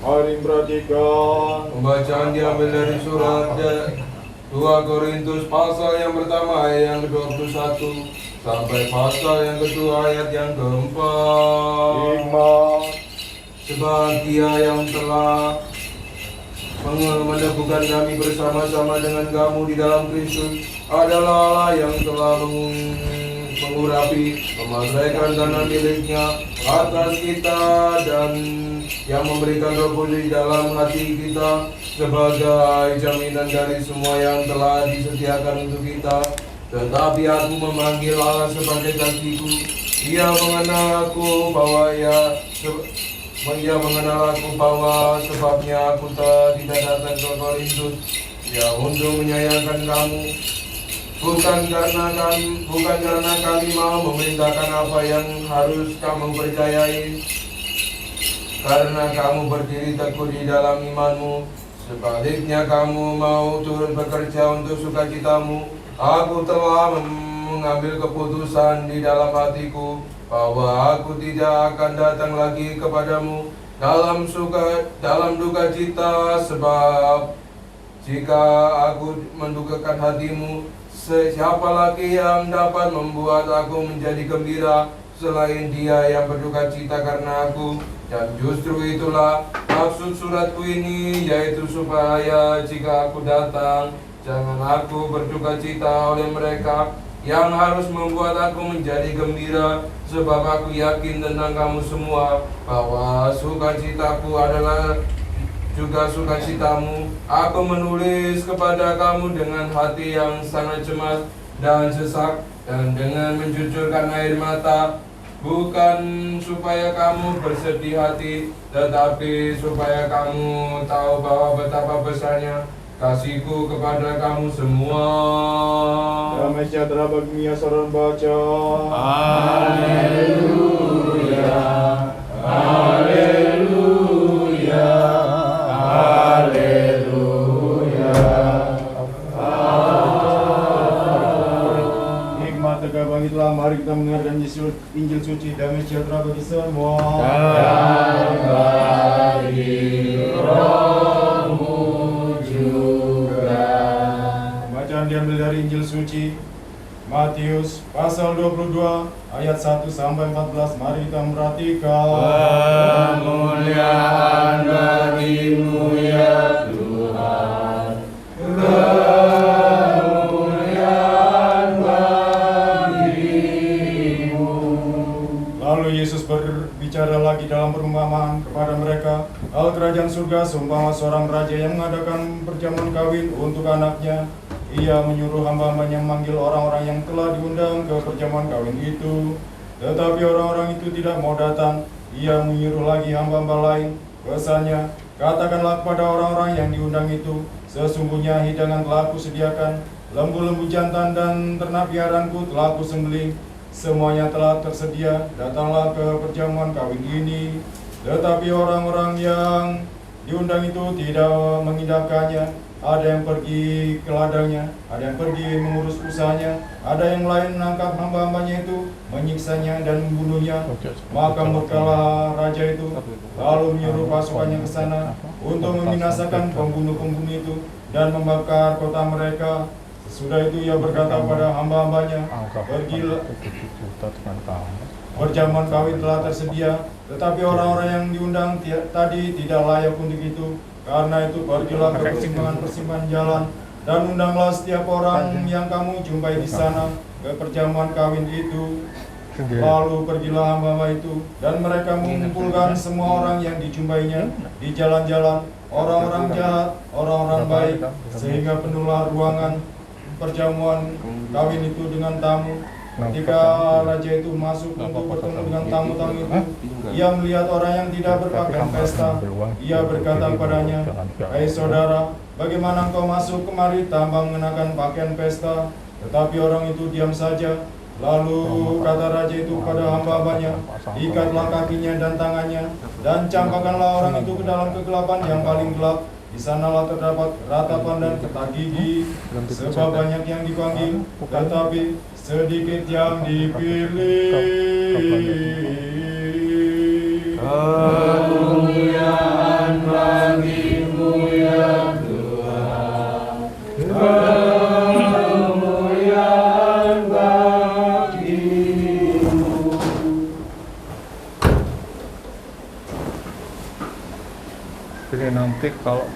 Mari perhatikan. Pembacaan diambil dari surat 2 Korintus pasal yang pertama ayat yang ke-21 sampai pasal yang kedua ayat yang keempat. Hikmat. Sebab Dia yang telah meneguhkan kami bersama-sama dengan kamu di dalam Kristus adalah Allah yang telah mengurapi memasrahkan tanah miliknya atas kita dan yang memberikan Roh Kudus di dalam hati kita sebagai jaminan dari semua yang telah disediakan untuk kita. Tetapi aku memanggil Allah sebagai saksiku. Ia mengenal aku bahwa sebabnya aku tidak datang ke Korintus ya untuk menyayangkan kamu. Bukan karena kami mau memerintahkan apa yang harus kamu percayai, karena kamu berdiri teguh di dalam imanmu. Sebaliknya kamu mau turut bekerja untuk sukacitamu. Aku telah mengambil keputusan di dalam hatiku bahwa aku tidak akan datang lagi kepadamu dalam duka cita, sebab jika aku mendukakan hatimu, siapa lagi yang dapat membuat aku menjadi gembira selain Dia yang berduka cita karena aku? Dan justru itulah maksud suratku ini, yaitu supaya jika aku datang, jangan aku berduka cita oleh mereka yang harus membuat aku menjadi gembira. Sebab aku yakin tentang kamu semua bahwa sukacitaku adalah juga sukacitamu. Aku menulis kepada kamu dengan hati yang sangat cemas dan sesak, dan dengan mencucurkan air mata, bukan supaya kamu bersedih hati, tetapi supaya kamu tahu bahwa betapa besarnya kasihku kepada kamu semua. Damai sejahtera bagi saudara baca. Haleluya, haleluya, haleluya. Hikmat tegak bangkitlah, mari kita mendengarkan Injil suci. Damai sejahtera bagi semua. Dan bagi rohmu juga. Bacaan diambil dari Injil suci Matius pasal 22 ayat 1 sampai 14. Mari kita perhatikan. Kemuliaan bagimu ya Tuhan, kemuliaan bagimu. Lalu Yesus berbicara lagi dalam perumpamaan kepada mereka. Hal kerajaan surga seumpama seorang raja yang mengadakan perjamuan kawin untuk anaknya. Ia menyuruh hamba-hambanya memanggil orang-orang yang telah diundang ke perjamuan kawin itu. Tetapi orang-orang itu tidak mau datang. Ia menyuruh lagi hamba-hamba lain. Pesannya, katakanlah kepada orang-orang yang diundang itu, sesungguhnya hidangan telah kusediakan, lembu-lembu jantan dan ternak piaraanku telah kusembelih. Semuanya telah tersedia, datanglah ke perjamuan kawin ini. Tetapi orang-orang yang diundang itu tidak mengindahkannya. Ada yang pergi ke ladangnya, ada yang pergi mengurus usahanya, ada yang lain menangkap hamba-hambanya itu, menyiksanya dan membunuhnya. Maka murkalah raja itu, lalu menyuruh pasukannya ke sana untuk membinasakan pembunuh-pembunuh itu dan membakar kota mereka. Sesudah itu ia berkata pada hamba-hambanya, pergilah, perjamuan kawin telah tersedia, tetapi orang-orang yang diundang tadi tidak layak untuk itu. Karena itu pergilah ke persimpangan-persimpangan jalan dan undanglah setiap orang yang kamu jumpai di sana ke perjamuan kawin itu. Lalu pergilah hamba-hamba itu dan mereka mengumpulkan semua orang yang dijumpainya di jalan-jalan, orang-orang jahat, orang-orang baik, sehingga penuhlah ruangan perjamuan kawin itu dengan tamu. Ketika raja itu masuk untuk bertemu dengan tamu-tamu itu, ia melihat orang yang tidak berpakaian pesta. Ia berkata kepadanya, "Hai saudara, bagaimana engkau masuk kemari tanpa mengenakan pakaian pesta?" Tetapi orang itu diam saja. Lalu kata raja itu kepada hamba-hambanya, "Ikatlah kakinya dan tangannya, dan campakkanlah orang itu ke dalam kegelapan yang paling gelap. Di sanalah terdapat ratapan dan getah gigi, sebab banyak yang dipanggil, tetapi sedikit yang dipilih." Kemuliaan Ini nanti kalau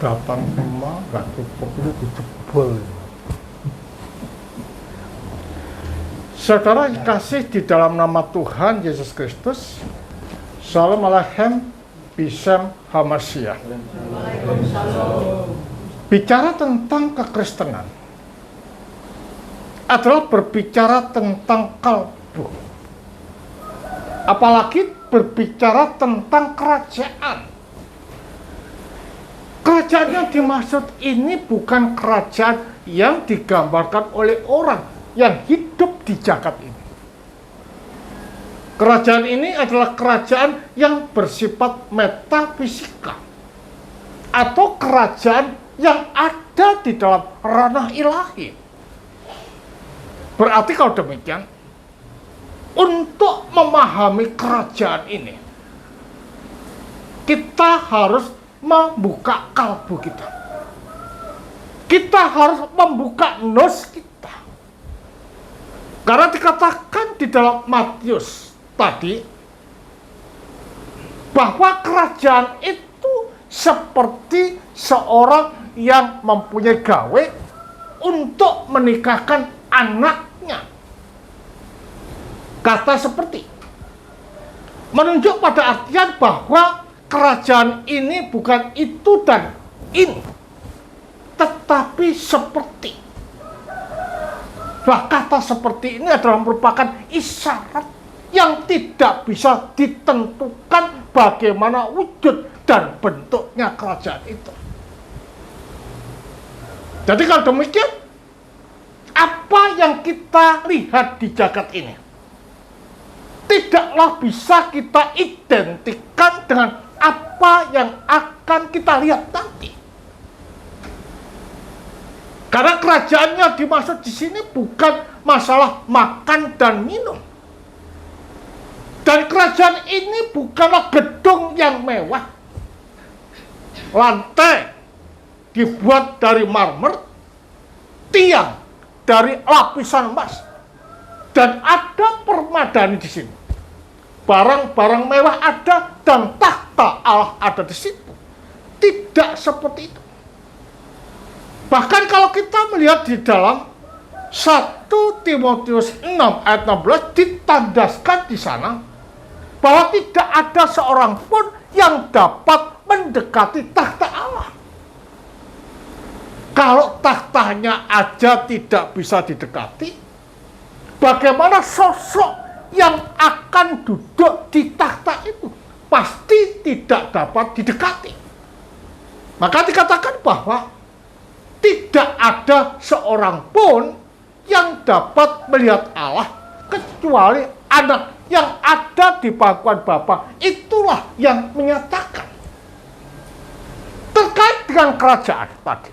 datang semua nggak cukup, itu dijebol. Saudara kasih di dalam nama Tuhan Yesus Kristus, Shalom Aleichem, Bishem Hamashiach. Bicara tentang kekristenan adalah berbicara tentang kalbu, apalagi berbicara tentang kerajaan. Kerajaan yang dimaksud ini bukan kerajaan yang digambarkan oleh orang yang hidup di jagat ini. Kerajaan ini adalah kerajaan yang bersifat metafisika atau kerajaan yang ada di dalam ranah ilahi. Berarti kalau demikian, untuk memahami kerajaan ini, kita harus membuka kalbu kita. Kita harus membuka nos kita. Karena dikatakan di dalam Matius tadi, bahwa kerajaan itu seperti seorang yang mempunyai gawe untuk menikahkan anaknya. Kata seperti menunjuk pada artian bahwa kerajaan ini bukan itu dan ini, tetapi seperti. Bah, kata seperti ini adalah merupakan isyarat yang tidak bisa ditentukan bagaimana wujud dan bentuknya kerajaan itu. Jadi kalau demikian, apa yang kita lihat di jagat ini tidaklah bisa kita identikan dengan apa yang akan kita lihat nanti. Karena kerajaannya dimaksud di sini bukan masalah makan dan minum. Dan kerajaan ini bukanlah gedung yang mewah. Lantai dibuat dari marmer, tiang dari lapisan emas, dan ada permadani di sini. Barang-barang mewah ada dan tahta Allah ada di situ. Tidak seperti itu. Bahkan kalau kita melihat di dalam 1 Timotius 6 ayat 16 ditandaskan di sana bahwa tidak ada seorang pun yang dapat mendekati tahta Allah. Kalau tahtanya aja tidak bisa didekati, bagaimana sosok yang akan duduk di tahta itu? Pasti tidak dapat didekati. Maka dikatakan bahwa tidak ada seorang pun yang dapat melihat Allah kecuali anak yang ada di pangkuan Bapa. Itulah yang menyatakan. Terkait dengan kerajaan tadi,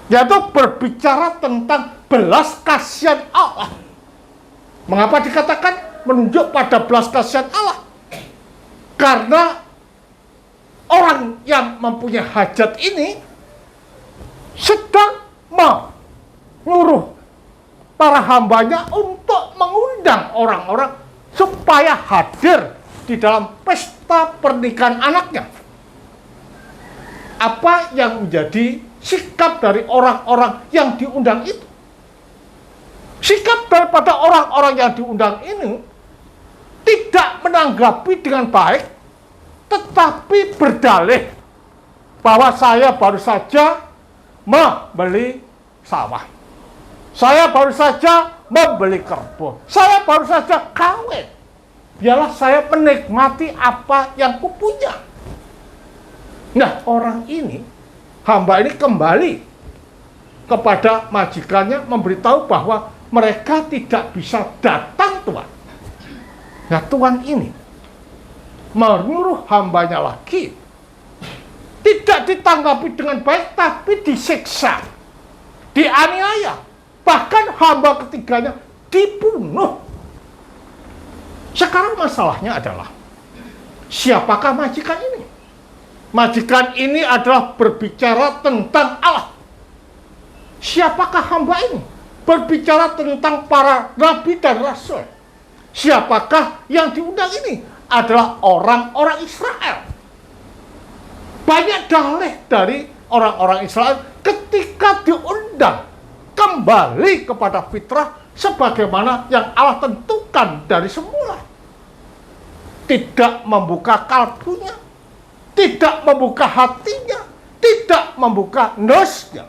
yaitu berbicara tentang belas kasihan Allah. Mengapa dikatakan menunjuk pada belas kasihan Allah? Karena orang yang mempunyai hajat ini sedang menyuruh para hambanya untuk mengundang orang-orang supaya hadir di dalam pesta pernikahan anaknya. Apa yang menjadi sikap dari orang-orang yang diundang itu? Sikap daripada orang-orang yang diundang ini tidak menanggapi dengan baik, tetapi berdalih bahwa saya baru saja membeli sawah, saya baru saja membeli kerbau, saya baru saja kawin. Biarlah saya menikmati apa yang kupunya. Nah, orang ini, hamba ini kembali kepada majikannya memberitahu bahwa mereka tidak bisa datang, Tuan. Nah, Tuan ini menyuruh hambanya lagi. Tidak ditanggapi dengan baik, tapi disiksa, dianiaya. Bahkan hamba ketiganya dibunuh. Sekarang masalahnya adalah, siapakah majikan ini? Majikan ini adalah berbicara tentang Allah. Siapakah hamba ini? Berbicara tentang para nabi dan rasul. Siapakah yang diundang ini? Adalah orang-orang Israel. Banyak dalih dari orang-orang Israel ketika diundang kembali kepada fitrah sebagaimana yang Allah tentukan dari semula. Tidak membuka kalbunya, tidak membuka hatinya, tidak membuka nosnya.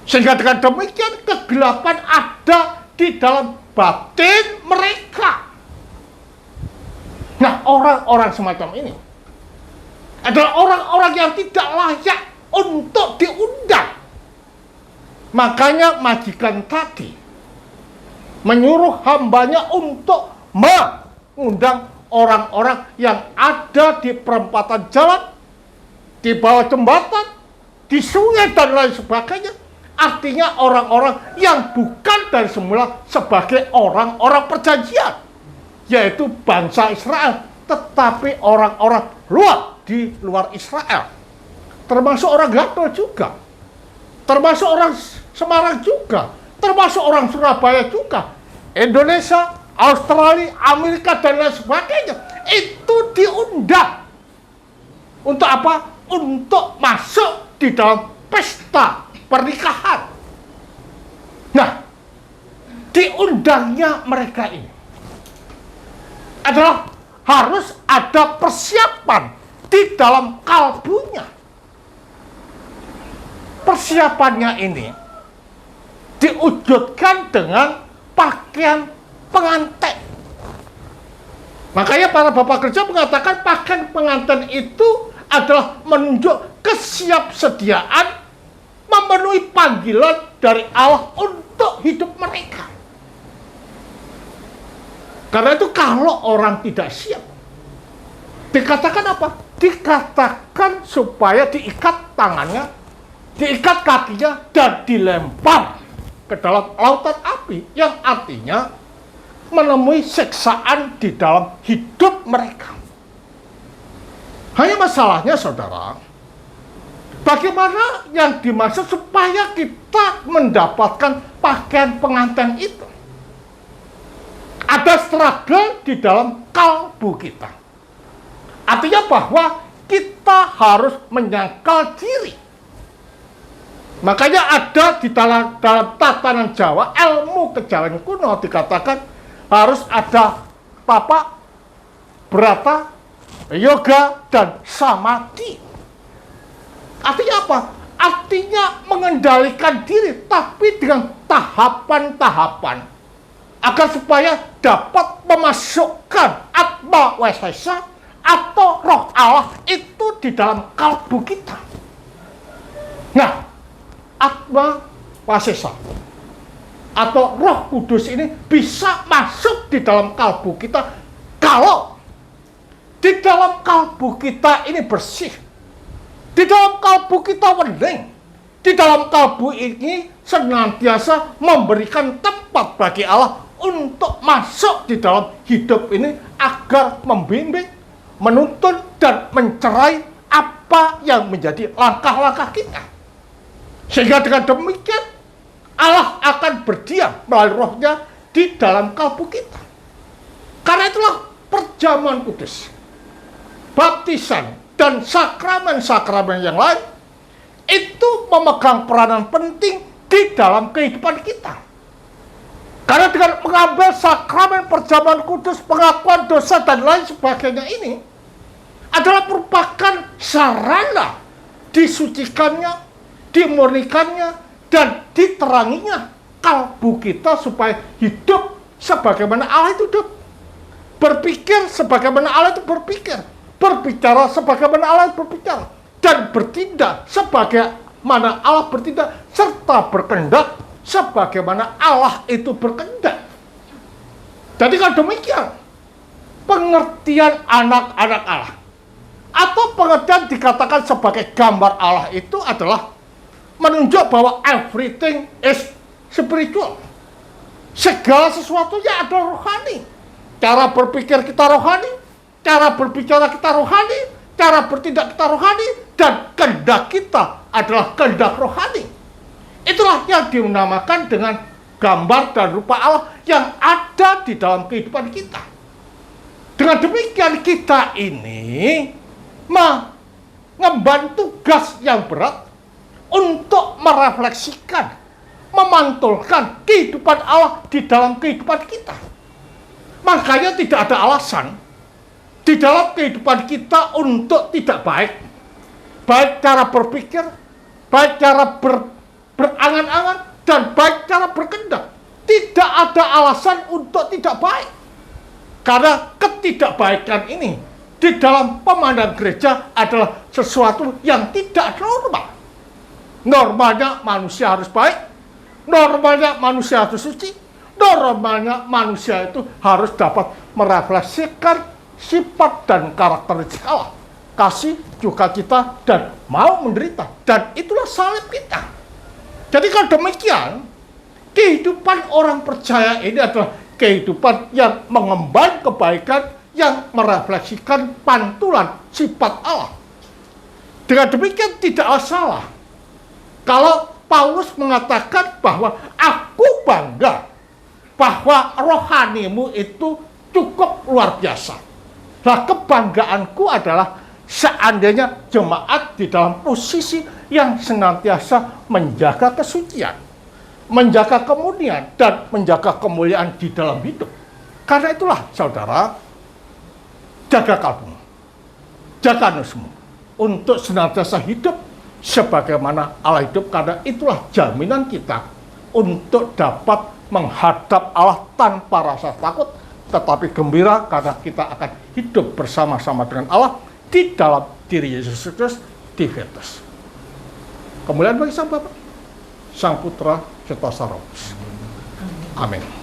Sehingga dengan demikian kegelapan ada di dalam batin mereka. Nah, orang-orang semacam ini adalah orang-orang yang tidak layak untuk diundang. Makanya majikan tadi menyuruh hambanya untuk mengundang orang-orang yang ada di perempatan jalan, di bawah jembatan, di sungai dan lain sebagainya. Artinya orang-orang yang bukan dari semula sebagai orang-orang perjanjian, yaitu bangsa Israel, tetapi orang-orang di luar Israel, termasuk orang Gatel juga, termasuk orang Semarang juga, termasuk orang Surabaya juga, Indonesia, Australia, Amerika dan lain sebagainya, itu diundang untuk apa? Untuk masuk di dalam pesta pernikahan. Nah, diundangnya mereka ini adalah harus ada persiapan di dalam kalbunya. Persiapannya ini diwujudkan dengan pakaian pengantin. Makanya para bapak gereja mengatakan pakaian pengantin itu adalah menunjuk kesiapsediaan memenuhi panggilan dari Allah untuk hidup mereka. Karena itu kalau orang tidak siap, dikatakan apa? Dikatakan supaya diikat tangannya, diikat kakinya, dan dilempar ke dalam lautan api, yang artinya menemui siksaan di dalam hidup mereka. Hanya masalahnya, saudara, bagaimana yang dimaksud supaya kita mendapatkan pakaian pengantin itu? Ada struggle di dalam kalbu kita. Artinya bahwa kita harus menyangkal diri. Makanya ada di dalam tatanan Jawa, ilmu kejawen kuno dikatakan harus ada tapa, berata, yoga, dan samadhi. Artinya apa? Artinya mengendalikan diri, tapi dengan tahapan-tahapan, agar supaya dapat memasukkan atma wesesa atau roh Allah itu di dalam kalbu kita. Nah, atma wesesa atau roh kudus ini bisa masuk di dalam kalbu kita kalau di dalam kalbu kita ini bersih, di dalam kalbu kita bening, di dalam kalbu ini senantiasa memberikan tempat bagi Allah untuk masuk di dalam hidup ini agar membimbing, menuntun, dan mencerai apa yang menjadi langkah-langkah kita. Sehingga dengan demikian Allah akan berdiam melalui rohnya di dalam kalbu kita. Karena itulah perjamuan kudus, baptisan, dan sakramen-sakramen yang lain itu memegang peranan penting di dalam kehidupan kita. Karena dengan mengambil sakramen perjamuan kudus, pengakuan dosa, dan lain sebagainya ini adalah merupakan sarana disucikannya, dimurnikannya, dan diteranginya kalbu kita supaya hidup sebagaimana Allah itu hidup. Berpikir sebagaimana Allah itu berpikir. Berbicara sebagaimana Allah itu berbicara. Dan bertindak sebagaimana Allah bertindak. Serta berkehendak sebagaimana Allah itu berkehendak. Jadi kalau demikian, pengertian anak-anak Allah atau pengertian dikatakan sebagai gambar Allah itu adalah menunjuk bahwa everything is spiritual. Segala sesuatunya adalah rohani. Cara berpikir kita rohani, cara berbicara kita rohani, cara bertindak kita rohani, dan kehendak kita adalah kehendak rohani. Itulah yang dinamakan dengan gambar dan rupa Allah yang ada di dalam kehidupan kita. Dengan demikian kita ini ngemban tugas yang berat untuk merefleksikan, memantulkan kehidupan Allah di dalam kehidupan kita. Makanya tidak ada alasan di dalam kehidupan kita untuk tidak baik. Baik cara berpikir, baik cara berangan-angan, dan baik cara berkendak. Tidak ada alasan untuk tidak baik. Karena ketidakbaikan ini di dalam pemandang gereja adalah sesuatu yang tidak normal. Normalnya manusia harus baik, normalnya manusia harus suci, normalnya manusia itu harus dapat merefleksikan sifat dan karakteristik Allah. Kasih, juga kita, dan mau menderita. Dan itulah salib kita. Jadi kalau demikian, kehidupan orang percaya ini adalah kehidupan yang mengemban kebaikan, yang merefleksikan pantulan sifat Allah. Dengan demikian tidaklah salah kalau Paulus mengatakan bahwa aku bangga bahwa rohanimu itu cukup luar biasa. Nah, kebanggaanku adalah seandainya jemaat di dalam posisi yang senantiasa menjaga kesucian, menjaga kemurnian, dan menjaga kemuliaan di dalam hidup. Karena itulah, saudara, jaga kalbumu, jaga nafsumu, untuk senantiasa hidup sebagaimana Allah hidup, karena itulah jaminan kita untuk dapat menghadap Allah tanpa rasa takut, tetapi gembira karena kita akan hidup bersama-sama dengan Allah di dalam diri Yesus Kristus di Kristus. Kemuliaan bagi Sang Bapa, Sang Putra, serta Sang Roh Kudus. Amin.